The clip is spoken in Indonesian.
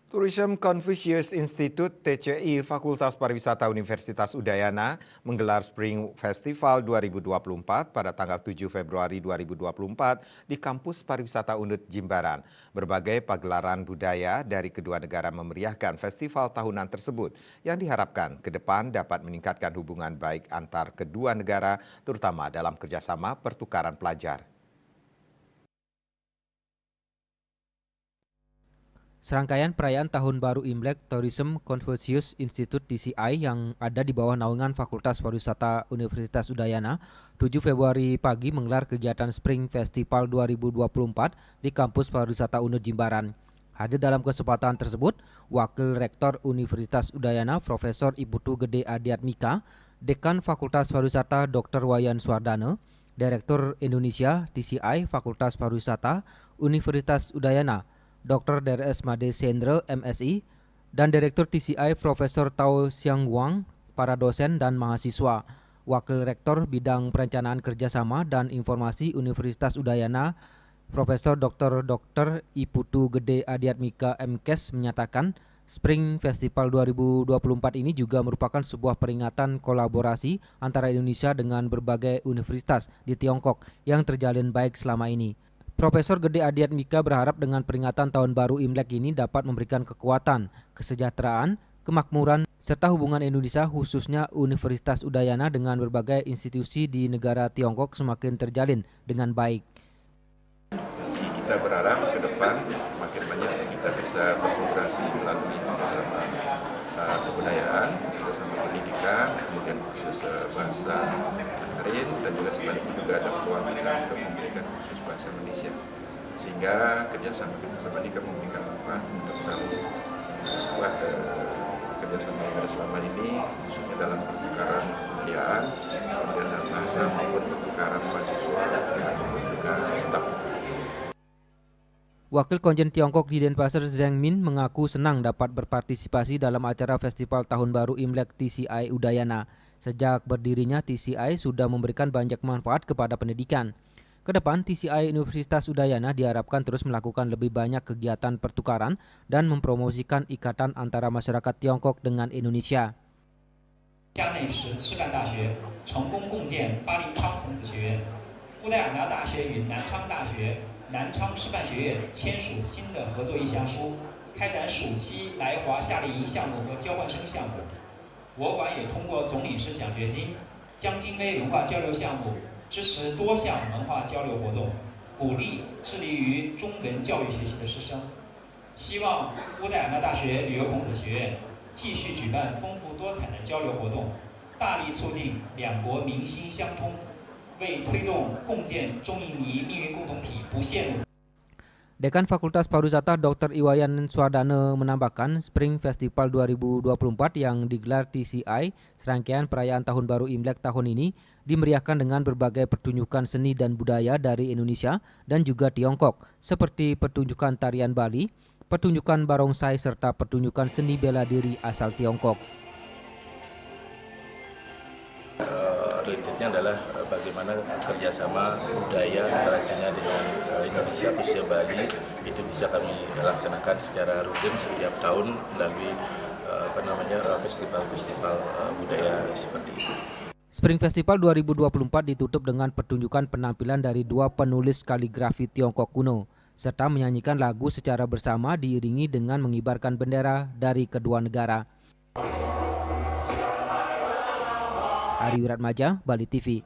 Tourism Confucius Institute (TCI) Fakultas Pariwisata Universitas Udayana menggelar Spring Festival 2024 pada tanggal 7 Februari 2024 di Kampus Pariwisata Unut Jimbaran. Berbagai pagelaran budaya dari kedua negara memeriahkan festival tahunan tersebut yang diharapkan ke depan dapat meningkatkan hubungan baik antar kedua negara, terutama dalam kerjasama pertukaran pelajar. Serangkaian perayaan Tahun Baru Imlek Tourism Confucius Institute (TCI) yang ada di bawah naungan Fakultas Pariwisata Universitas Udayana 7 Februari pagi menggelar kegiatan Spring Festival 2024 di Kampus Pariwisata Unut Jimbaran. Hadir dalam kesempatan tersebut, Wakil Rektor Universitas Udayana Profesor Iputu Gede Adiatmika, Dekan Fakultas Pariwisata Dr. Wayan Suardana, Direktur Indonesia TCI Fakultas Pariwisata Universitas Udayana Dr. Drs. Made Sendra, MSI, dan Direktur TCI Profesor Tao Xiangguang, para dosen dan mahasiswa. Wakil Rektor Bidang Perencanaan Kerjasama dan Informasi Universitas Udayana, Profesor Dr. Iputu Gede Adiatmika MKes menyatakan, Spring Festival 2024 ini juga merupakan sebuah peringatan kolaborasi antara Indonesia dengan berbagai universitas di Tiongkok yang terjalin baik selama ini. Profesor Gede Adiatmika berharap dengan peringatan Tahun Baru Imlek ini dapat memberikan kekuatan, kesejahteraan, kemakmuran, serta hubungan Indonesia khususnya Universitas Udayana dengan berbagai institusi di negara Tiongkok semakin terjalin dengan baik. Kita berharap ke depan makin banyak kita bisa berkolaborasi melalui kerjasama kebudayaan, kerjasama pendidikan, kemudian khusus bahasa Mandarin, dan juga sebaliknya juga ada peluang kita untuk memberikan khusus bahasa Indonesia, sehingga kerjasama ini akan memberikan manfaat untuk saling buat kerjasama yang ada selama ini, khususnya dalam pertukaran kebudayaan, kemudian dalam bahasa maupun pertukaran mahasiswa ataupun juga staf. Wakil Konjen Tiongkok di Denpasar Zheng Min mengaku senang dapat berpartisipasi dalam acara Festival Tahun Baru Imlek TCI Udayana. Sejak berdirinya TCI sudah memberikan banyak manfaat kepada pendidikan. Kedepan TCI Universitas Udayana diharapkan terus melakukan lebih banyak kegiatan pertukaran dan mempromosikan ikatan antara masyarakat Tiongkok dengan Indonesia.支持多项文化交流活动，鼓励致力于中文教育学习的师生。希望乌代尔纳大学旅游孔子学院继续举办丰富多彩的交流活动，大力促进两国民心相通，为推动共建中印尼命运共同体不懈努力。 Dekan Fakultas Pariwisata Dr. Iwayan Suardana menambahkan, Spring Festival 2024 yang digelar TCI, serangkaian perayaan Tahun Baru Imlek tahun ini, dimeriahkan dengan berbagai pertunjukan seni dan budaya dari Indonesia dan juga Tiongkok, seperti pertunjukan tarian Bali, pertunjukan barongsai, serta pertunjukan seni bela diri asal Tiongkok. Relatednya adalah bagaimana kerjasama budaya antara China dengan Indonesia khususnya Bali itu bisa kami laksanakan secara rutin setiap tahun melalui festival-festival budaya seperti itu. Spring Festival 2024 ditutup dengan pertunjukan penampilan dari dua penulis kaligrafi Tiongkok kuno, serta menyanyikan lagu secara bersama diiringi dengan mengibarkan bendera dari kedua negara. Ari Wiratmaja, Bali TV.